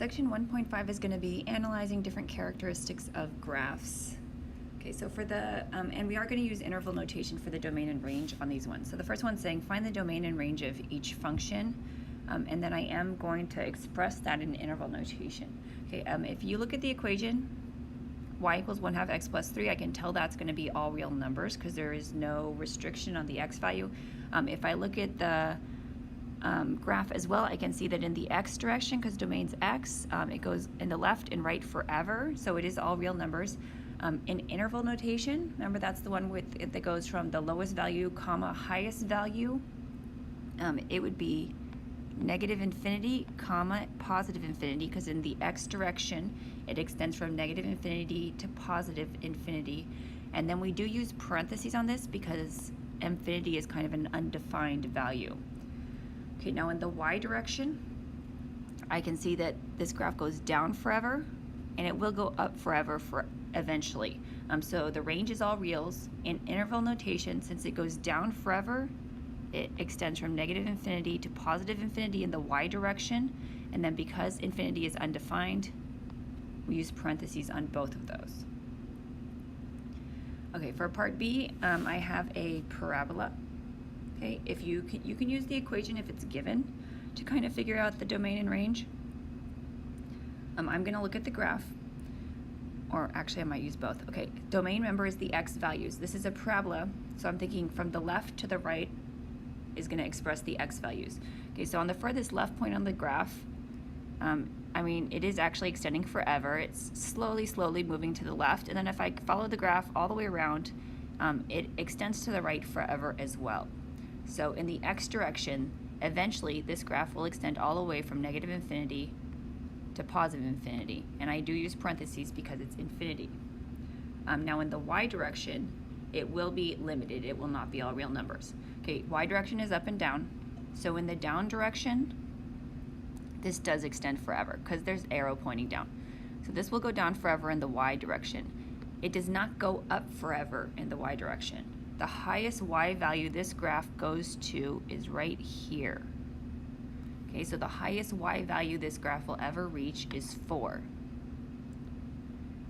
section 1.5 is going to be analyzing different characteristics of graphs. Okay, so for the, and we are going to use interval notation for the domain and range on these ones. So the first one's saying find the domain and range of each function, and then I am going to express that in interval notation. Okay, if you look at the equation, y equals 1/2 x plus 3, I can tell that's going to be all real numbers because there is no restriction on the x value. If I look at the graph as well, I can see that in the x direction, because domain's x, it goes in the left and right forever, so it is all real numbers. In interval notation, remember that's the one with it that goes from the lowest value comma highest value. It would be negative infinity comma positive infinity, because in the x direction it extends from negative infinity to positive infinity, and then we do use parentheses on this because infinity is kind of an undefined value. Okay, now in the y direction, I can see that this graph goes down forever, and it will go up forever for eventually. So the range is all reals. In interval notation, since it goes down forever, it extends from negative infinity to positive infinity in the y direction, and then because infinity is undefined, we use parentheses on both of those. Okay, for part B, I have a parabola. Okay, if you can use the equation if it's given to kind of figure out the domain and range. I'm going to look at the graph, or actually I might use both. Okay, domain, remember, is the x values. This is a parabola, so I'm thinking from the left to the right is going to express the x values. Okay, so on the furthest left point on the graph, I mean, it is actually extending forever. It's slowly moving to the left, and then if I follow the graph all the way around, it extends to the right forever as well. So in the x direction, eventually this graph will extend all the way from negative infinity to positive infinity, and I do use parentheses because it's infinity. Now in the y direction, it will be limited. It will not be all real numbers. Okay, y direction is up and down, so in the down direction, this does extend forever because there's arrow pointing down. So this will go down forever in the y direction. It does not go up forever in the y direction. The highest y value this graph goes to is right here. Okay, so the highest y value this graph will ever reach is 4.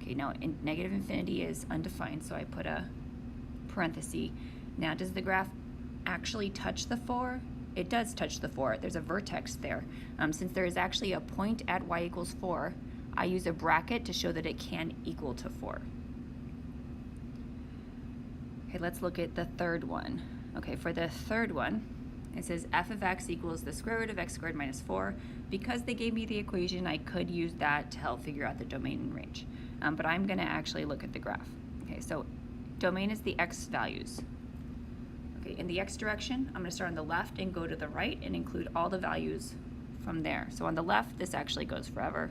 Okay, now negative infinity is undefined, so I put a parenthesis. Now, does the graph actually touch the 4? It does touch the 4. There's a vertex there. Since there is actually a point at y equals 4, I use a bracket to show that it can equal to 4. Okay, let's look at the third one. Okay, for the third one, it says f of x equals the square root of x squared minus 4. Because they gave me the equation, I could use that to help figure out the domain and range. But I'm going to actually look at the graph. Okay, so domain is the x values. Okay, in the x direction, I'm going to start on the left and go to the right and include all the values from there. So on the left, this actually goes forever.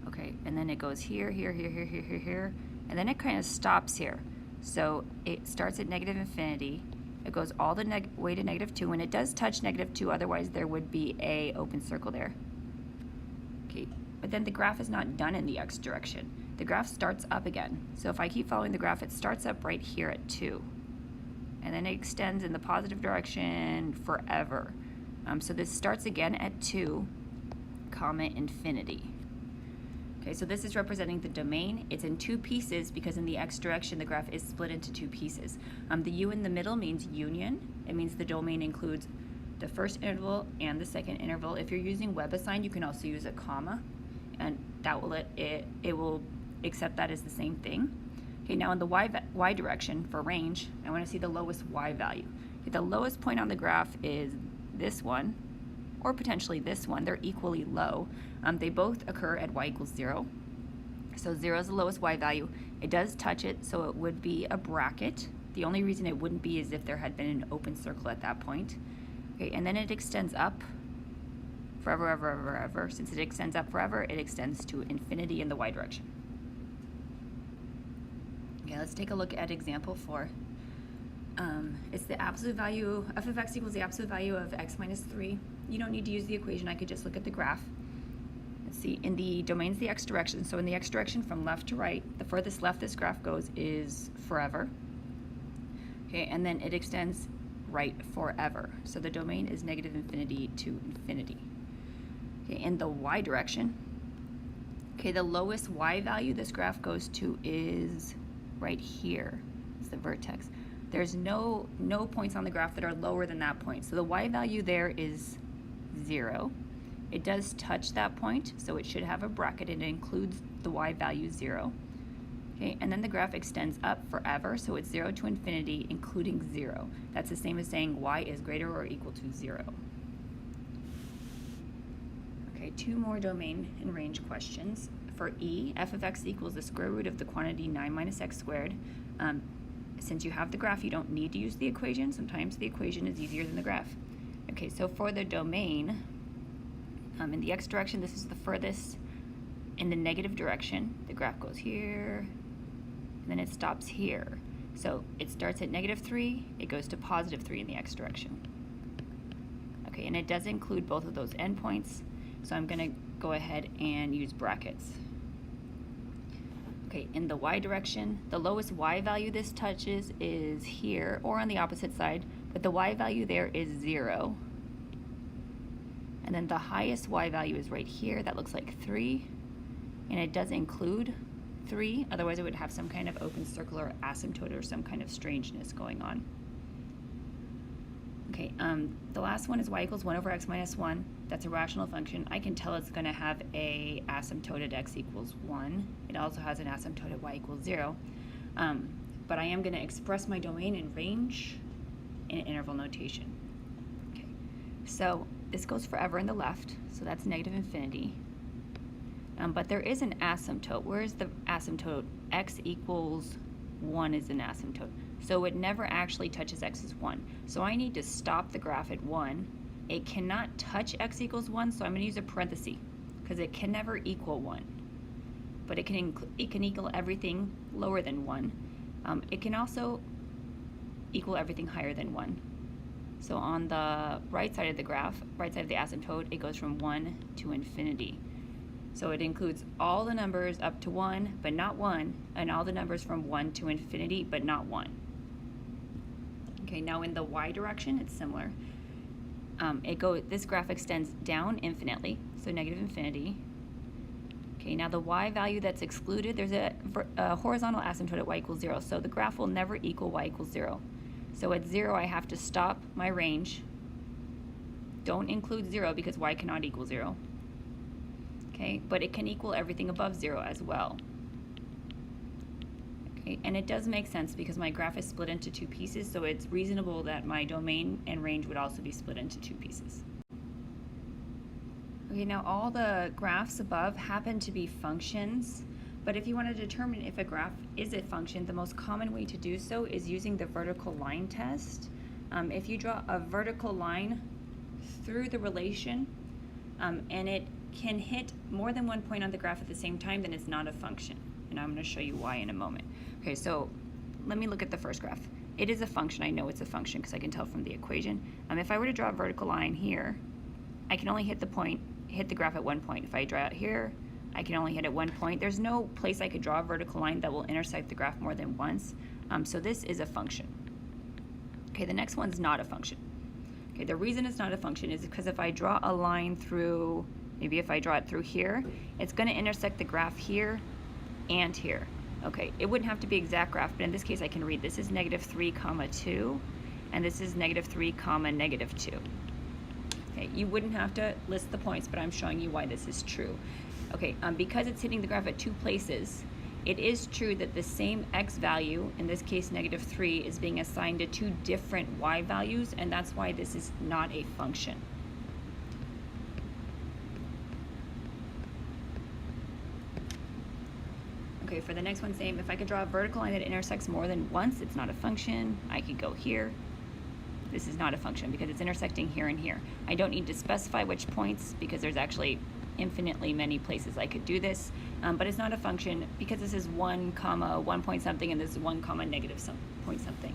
Okay, and then it goes here, and then it kind of stops here. So it starts at negative infinity. It goes all the way to -2, and it does touch -2, otherwise there would be a open circle there. Okay, but then the graph is not done in the x direction. The graph starts up again. So if I keep following the graph, it starts up right here at 2. And then it extends in the positive direction forever. So this starts again at 2, comma, infinity. Okay, so this is representing the domain. It's in 2 pieces because in the x direction, the graph is split into 2 pieces. The u in the middle means union. It means the domain includes the first interval and the second interval. If you're using WebAssign, you can also use a comma, and that will it will accept that as the same thing. Okay, now in the y direction for range, I want to see the lowest y value. Okay, the lowest point on the graph is this one, or potentially this one. They're equally low. They both occur at y equals 0. So 0 is the lowest y value. It does touch it, so it would be a bracket. The only reason it wouldn't be is if there had been an open circle at that point. Okay, and then it extends up forever, ever. Since it extends up forever, it extends to infinity in the y direction. Okay, let's take a look at example 4. It's the absolute value, f of x equals the absolute value of x minus 3. You don't need to use the equation, I could just look at the graph. Let's see, in the domain's the x direction, so in the x direction from left to right, the furthest left this graph goes is forever. Okay, and then it extends right forever. So the domain is negative infinity to infinity. Okay, in the y direction, okay, the lowest y value this graph goes to is right here. It's the vertex. There's no points on the graph that are lower than that point. So the y value there is 0. It does touch that point, so it should have a bracket, and it includes the y value 0. Okay, and then the graph extends up forever, so it's 0 to infinity, including 0. That's the same as saying y is greater or equal to 0. Okay, 2 more domain and range questions. For e, f of x equals the square root of the quantity 9 minus x squared. Since you have the graph, you don't need to use the equation. Sometimes the equation is easier than the graph. Okay, so for the domain, in the x direction, this is the furthest. In the negative direction, the graph goes here, and then it stops here. So it starts at -3, it goes to +3 in the x direction. Okay, and it does include both of those endpoints, so I'm going to go ahead and use brackets. Okay, in the y direction, the lowest y value this touches is here, or on the opposite side, but the y value there is 0. And then the highest y value is right here, that looks like 3, and it does include 3, otherwise it would have some kind of open circle or asymptote or some kind of strangeness going on. Okay, the last one is y equals 1 over x minus 1. That's a rational function. I can tell it's going to have a asymptote at x equals 1. It also has an asymptote at y equals 0. But I am going to express my domain and range in interval notation. Okay, so this goes forever in the left, so that's negative infinity. But there is an asymptote. Where is the asymptote? X equals 1 is an asymptote. So it never actually touches x is 1. So I need to stop the graph at 1. It cannot touch x equals 1, so I'm going to use a parenthesis because it can never equal 1. But it can equal everything lower than 1. It can also equal everything higher than 1. So on the right side of the graph, right side of the asymptote, it goes from 1 to infinity. So it includes all the numbers up to 1, but not 1, and all the numbers from 1 to infinity, but not 1. Okay, now in the y direction, it's similar. This graph extends down infinitely, so negative infinity. Okay, now the y value that's excluded, there's a horizontal asymptote at y equals 0, so the graph will never equal y equals 0. So at 0, I have to stop my range. Don't include 0 because y cannot equal 0. Okay, but it can equal everything above 0 as well. Okay, and it does make sense because my graph is split into 2 pieces, so it's reasonable that my domain and range would also be split into 2 pieces. Okay, now all the graphs above happen to be functions, but if you want to determine if a graph is a function, the most common way to do so is using the vertical line test. If you draw a vertical line through the relation, and it can hit more than one point on the graph at the same time, then it's not a function. And I'm going to show you why in a moment. Okay, so let me look at the first graph. It is a function. I know it's a function because I can tell from the equation. If I were to draw a vertical line here, I can only hit the graph at one point. If I draw it here, I can only hit at one point. There's no place I could draw a vertical line that will intersect the graph more than once. So this is a function. Okay, the next one's not a function. Okay, the reason it's not a function is because if I draw a line through, maybe if I draw it through here, it's going to intersect the graph here and here. Okay, it wouldn't have to be exact graph, but in this case I can read this is -3, 2, and this is -3, -2. Okay, you wouldn't have to list the points, but I'm showing you why this is true. Okay, because it's hitting the graph at 2 places, it is true that the same x value, in this case -3, is being assigned to 2 different y values, and that's why this is not a function. Okay, for the next one, same. If I could draw a vertical line that intersects more than once, it's not a function. I could go here. This is not a function because it's intersecting here and here. I don't need to specify which points because there's actually infinitely many places I could do this, but it's not a function because this is 1, 1 point something, and this is 1, negative some point something.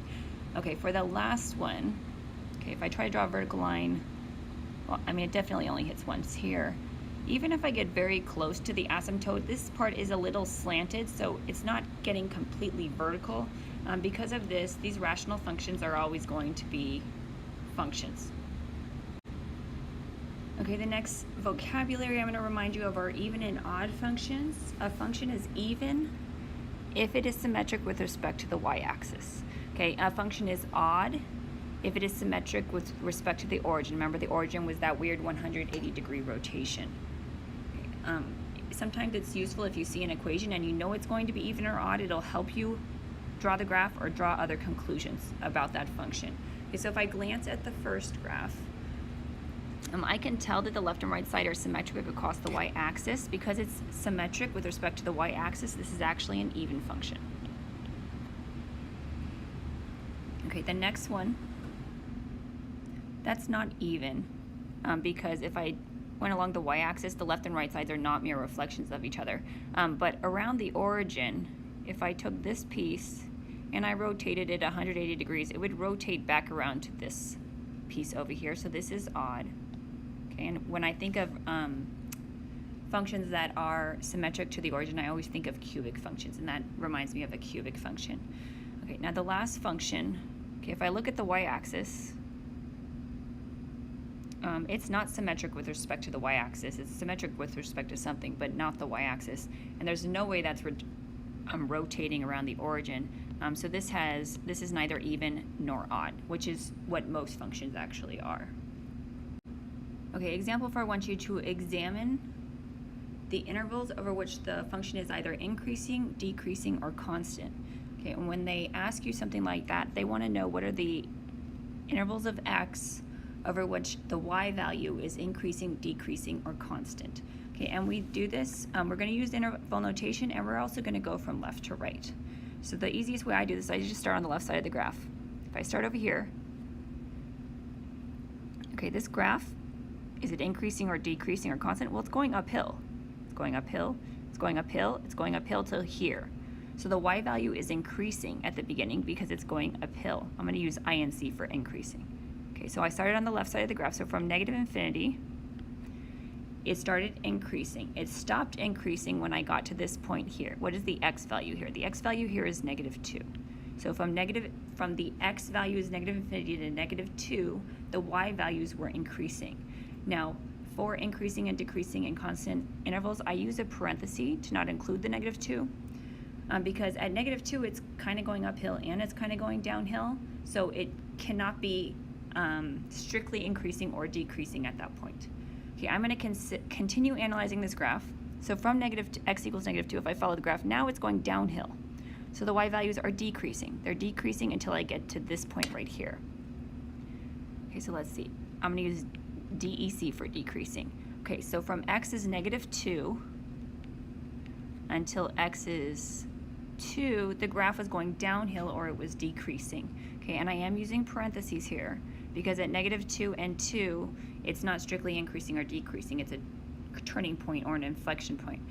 Okay, for the last one, okay, if I try to draw a vertical line, well, I mean, it definitely only hits once here. Even if I get very close to the asymptote, this part is a little slanted, so it's not getting completely vertical. Because of this, these rational functions are always going to be functions. Okay, the next vocabulary I'm going to remind you of are even and odd functions. A function is even if it is symmetric with respect to the y-axis. Okay, a function is odd if it is symmetric with respect to the origin. Remember, the origin was that weird 180-degree rotation. Okay, sometimes it's useful if you see an equation and you know it's going to be even or odd. It'll help you draw the graph or draw other conclusions about that function. Okay, so if I glance at the first graph, I can tell that the left and right side are symmetric across the y-axis. Because it's symmetric with respect to the y-axis, this is actually an even function. Okay, the next one, that's not even, because if I went along the y-axis, the left and right sides are not mirror reflections of each other. But around the origin, if I took this piece and I rotated it 180 degrees, it would rotate back around to this piece over here. So this is odd. Okay, and when I think of functions that are symmetric to the origin, I always think of cubic functions, and that reminds me of a cubic function. Okay, now the last function, okay, if I look at the y-axis, it's not symmetric with respect to the y-axis. It's symmetric with respect to something, but not the y-axis. And there's no way that's rotating around the origin. So this is neither even nor odd, which is what most functions actually are. Okay, example 4, I want you to examine the intervals over which the function is either increasing, decreasing, or constant. Okay, and when they ask you something like that, they want to know what are the intervals of x over which the y value is increasing, decreasing, or constant. Okay, and we do this, we're going to use interval notation, and we're also going to go from left to right. So the easiest way I do this, I just start on the left side of the graph. If I start over here, okay, this graph, is it increasing or decreasing or constant? Well, it's going uphill. It's going uphill, it's going uphill, it's going uphill till here. So the y value is increasing at the beginning because it's going uphill. I'm going to use INC for increasing. Okay, so I started on the left side of the graph. So from negative infinity, it started increasing. It stopped increasing when I got to this point here. What is the x value here? The x value here is -2. So from the x value is negative infinity to -2, the y values were increasing. Now, for increasing and decreasing in constant intervals, I use a parenthesis to not include the -2, because at -2 it's kind of going uphill and it's kind of going downhill, so it cannot be strictly increasing or decreasing at that point. Okay, I'm going to continue analyzing this graph. So from x equals -2, if I follow the graph, now it's going downhill. So the y values are decreasing. They're decreasing until I get to this point right here. Okay, so let's see. I'm going to use DEC for decreasing. Okay, so from x is -2 until x is 2, the graph was going downhill or it was decreasing. Okay, and I am using parentheses here because at -2 and 2, it's not strictly increasing or decreasing. It's a turning point or an inflection point.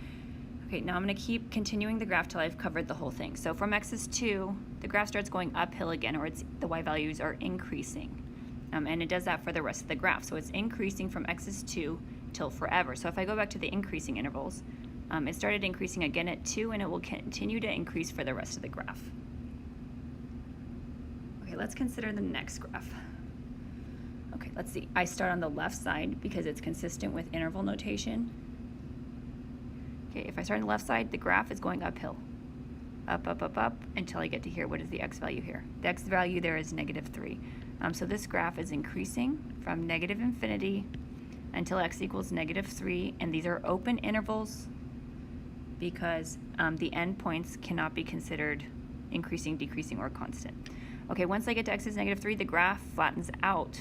Okay, now I'm going to keep continuing the graph till I've covered the whole thing. So from x is 2, the graph starts going uphill again, or the y values are increasing. And it does that for the rest of the graph. So it's increasing from x is 2 till forever. So if I go back to the increasing intervals, it started increasing again at 2, and it will continue to increase for the rest of the graph. Okay, let's consider the next graph. Okay, let's see. I start on the left side because it's consistent with interval notation. Okay, if I start on the left side, the graph is going uphill. Up, up, up, up, until I get to here. What is the x value here? The x value there is -3. So this graph is increasing from negative infinity until x equals -3, and these are open intervals because the endpoints cannot be considered increasing, decreasing, or constant. Okay, once I get to x is -3, the graph flattens out.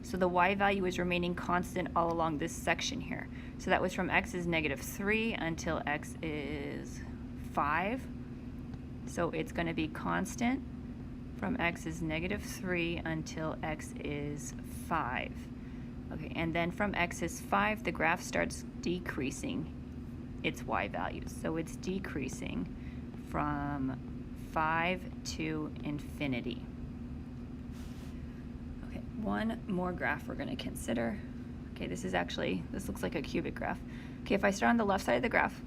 So the y value is remaining constant all along this section here. So that was from x is -3 until x is 5. So it's going to be constant from x is -3 until x is 5. Okay, and then from x is 5, the graph starts decreasing its y values. So it's decreasing from 5 to infinity. Okay, one more graph we're going to consider. Okay, this looks like a cubic graph. Okay, if I start on the left side of the graph,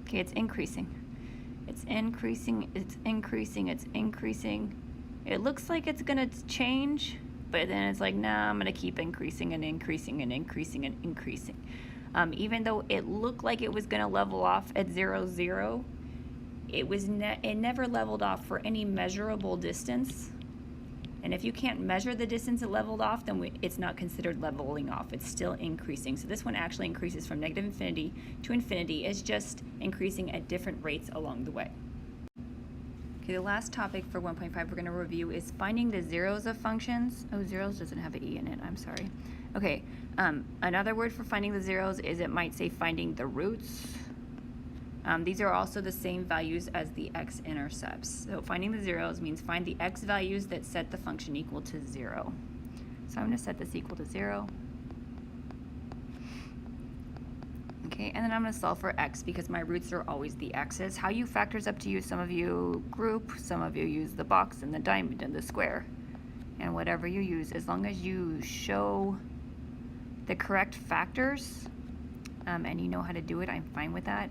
okay, it's increasing. It's increasing, it's increasing, it's increasing. It looks like it's gonna change, but then it's like, nah, I'm gonna keep increasing and increasing and increasing and increasing. Even though it looked like it was gonna level off at 0, 0, it never leveled off for any measurable distance. And if you can't measure the distance it leveled off, then it's not considered leveling off. It's still increasing. So this one actually increases from negative infinity to infinity. It's just increasing at different rates along the way. Okay, the last topic for 1.5 we're going to review is finding the zeros of functions. Oh, zeros doesn't have an E in it. I'm sorry. Okay, another word for finding the zeros is it might say finding the roots. These are also the same values as the x-intercepts. So finding the zeros means find the x values that set the function equal to 0. So I'm going to set this equal to 0. Okay, and then I'm going to solve for x because my roots are always the x's. How you factor is up to you. Some of you group, some of you use the box and the diamond and the square. And whatever you use, as long as you show the correct factors and you know how to do it, I'm fine with that.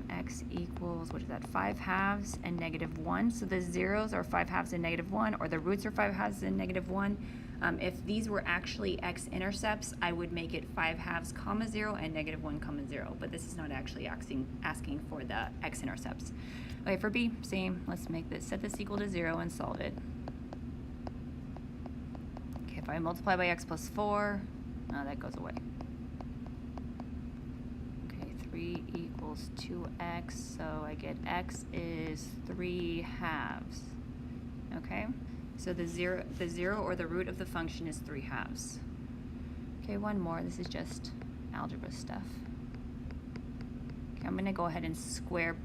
X equals, what is that, 5 halves and negative 1. So the zeros are 5 halves and negative 1, or the roots are 5 halves and negative 1. If these were actually x-intercepts, I would make it 5 halves comma 0 and negative 1 comma 0, but this is not actually asking for the x-intercepts. Okay, for b, same. Let's make this, set this equal to 0 and solve it. Okay, if I multiply by x plus 4, that goes away. 3 equals 2x, so I get x is 3 halves. Okay, so the zero or the root of the function is 3 halves. Okay, one more. This is just algebra stuff. Okay, I'm going to go ahead and square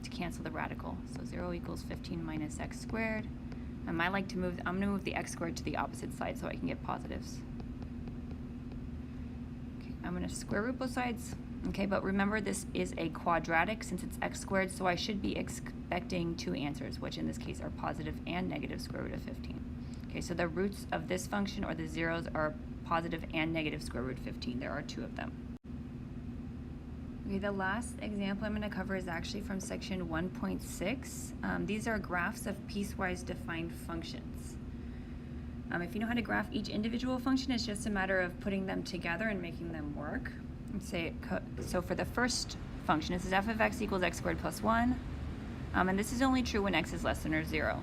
to cancel the radical. So 0 equals 15 minus x squared. I might like to move, I'm going to move the x squared to the opposite side so I can get positives. Okay, I'm going to square root both sides. Okay, but remember this is a quadratic since it's x squared, so I should be expecting 2 answers, which in this case are positive and negative square root of 15. Okay, so the roots of this function, or the zeros, are positive and negative square root 15. There are 2 of them. Okay, the last example I'm going to cover is actually from section 1.6. These are graphs of piecewise defined functions. If you know how to graph each individual function, it's just a matter of putting them together and making them work. So for the first function, this is f of x equals x squared plus 1. And this is only true when x is less than or 0.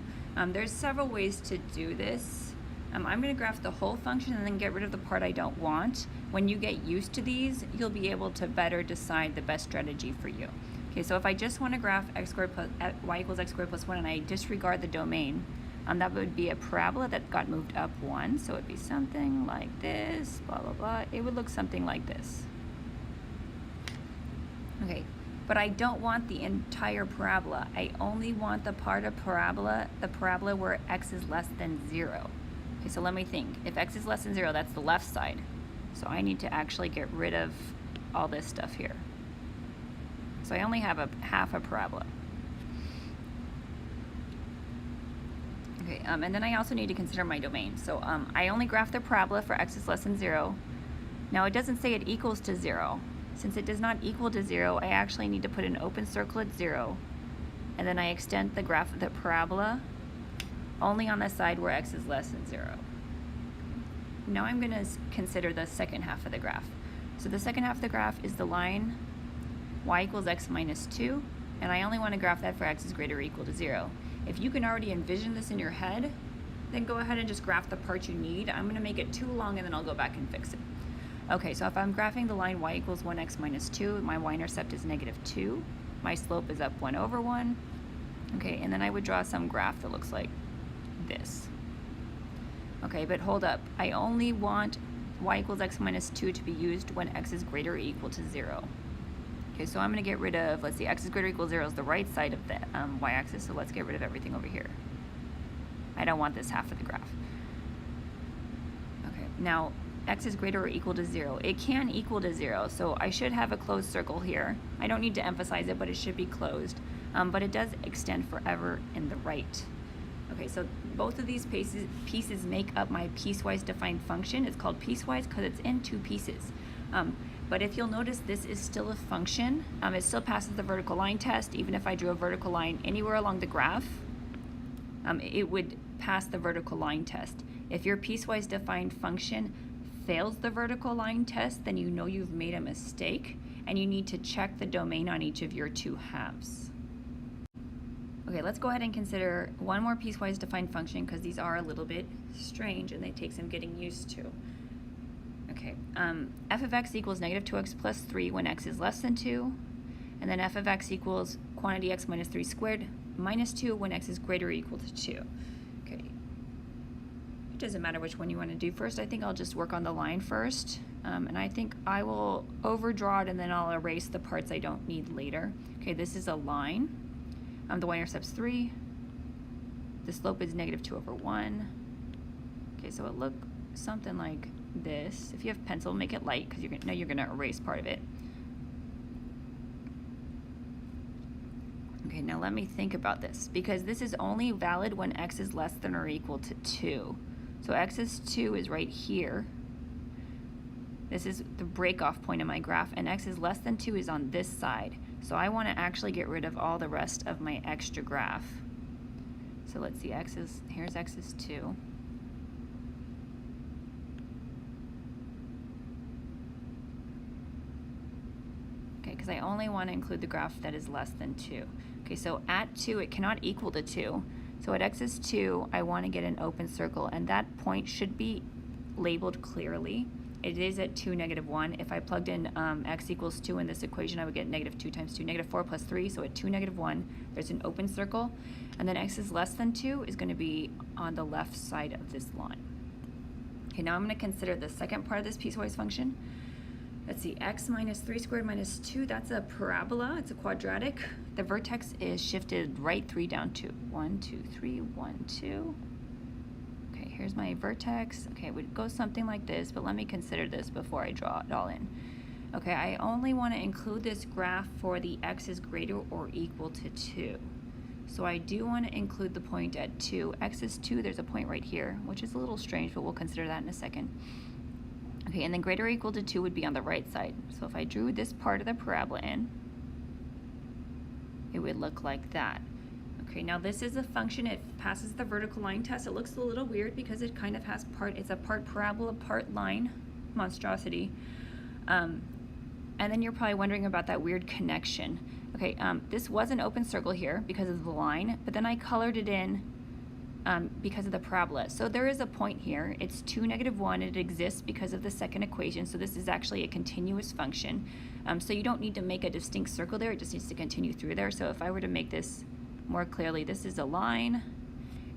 There's several ways to do this. I'm going to graph the whole function and then get rid of the part I don't want. When you get used to these, you'll be able to better decide the best strategy for you. Okay, so if I just want to graph x squared plus y equals x squared plus 1 and I disregard the domain, that would be a parabola that got moved up 1. So it would be something like this, blah, blah, blah. It would look something like this. Okay, but I don't want the entire parabola. I only want the part of the parabola where x is less than 0. Okay, so let me think. If x is less than 0, that's the left side. So I need to actually get rid of all this stuff here. So I only have half a parabola. Okay, and then I also need to consider my domain. So I only graph the parabola for x is less than 0. Now it doesn't say it equals to 0. Since it does not equal to 0, I actually need to put an open circle at 0. And then I extend the graph of the parabola only on the side where x is less than 0. Now I'm going to consider the second half of the graph. So the second half of the graph is the line y equals x minus 2. And I only want to graph that for x is greater or equal to 0. If you can already envision this in your head, then go ahead and just graph the part you need. I'm going to make it too long and then I'll go back and fix it. Okay, so if I'm graphing the line y equals 1x minus 2, my y-intercept is negative 2. My slope is up 1 over 1. Okay, and then I would draw some graph that looks like this. Okay, but hold up. I only want y equals x minus 2 to be used when x is greater or equal to 0. Okay, so I'm going to get rid of, let's see, x is greater or equal to 0 is the right side of the y-axis, so let's get rid of everything over here. I don't want this half of the graph. Okay, now x is greater or equal to 0. It can equal to 0, so I should have a closed circle here. I don't need to emphasize it, but it should be closed. But it does extend forever in the right. Okay, so both of these pieces make up my piecewise defined function. It's called piecewise because it's in 2 pieces. But if you'll notice, this is still a function. It still passes the vertical line test. Even if I drew a vertical line anywhere along the graph, it would pass the vertical line test. If your piecewise defined function fails the vertical line test, then you know you've made a mistake and you need to check the domain on each of your two halves. Okay, let's go ahead and consider one more piecewise defined function because these are a little bit strange and they take some getting used to. Okay, f of x equals negative 2x plus 3 when x is less than 2, and then f of x equals quantity x minus 3 squared minus 2 when x is greater or equal to 2. Okay, it doesn't matter which one you want to do first. I think I'll just work on the line first, and I think I will overdraw it and then I'll erase the parts I don't need later. Okay, this is a line. The y-intercept's 3. The slope is negative 2 over 1. Okay, so it looks something like this. If you have pencil, make it light because you're going to erase part of it. Okay, now let me think about this because this is only valid when x is less than or equal to 2. So x is 2 is right here. This is the break-off point of my graph, and x is less than 2 is on this side. So I want to actually get rid of all the rest of my extra graph. So let's see, here's x is 2. Okay, because I only want to include the graph that is less than 2. Okay, so at 2, it cannot equal to 2. So at x is 2, I want to get an open circle, and that point should be labeled clearly. It is at 2, negative 1. If I plugged in x equals 2 in this equation, I would get negative 2 times 2, negative 4 plus 3. So at 2, negative 1, there's an open circle. And then x is less than 2 is going to be on the left side of this line. Okay, now I'm going to consider the second part of this piecewise function. Let's see, x minus 3 squared minus 2, that's a parabola. It's a quadratic. The vertex is shifted right 3 down 2. 1, 2, 3, 1, 2. Okay, here's my vertex. Okay, it would go something like this, but let me consider this before I draw it all in. Okay, I only want to include this graph for the x is greater or equal to 2. So I do want to include the point at 2. X is 2, there's a point right here, which is a little strange, but we'll consider that in a second. Okay, and then greater or equal to 2 would be on the right side. So if I drew this part of the parabola in, it would look like that. Okay, now this is a function, it passes the vertical line test. It looks a little weird because it kind of has it's a part parabola, part line monstrosity. And then you're probably wondering about that weird connection. Okay, this was an open circle here because of the line, but then I colored it in because of the parabola. So there is a point here. It's 2, negative 1. It exists because of the second equation. So this is actually a continuous function. So you don't need to make a distinct circle there. It just needs to continue through there. So if I were to make this more clearly, this is a line,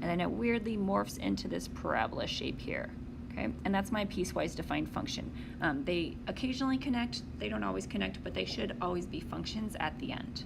and then it weirdly morphs into this parabola shape here. Okay, and that's my piecewise defined function. They occasionally connect. They don't always connect, but they should always be functions at the end.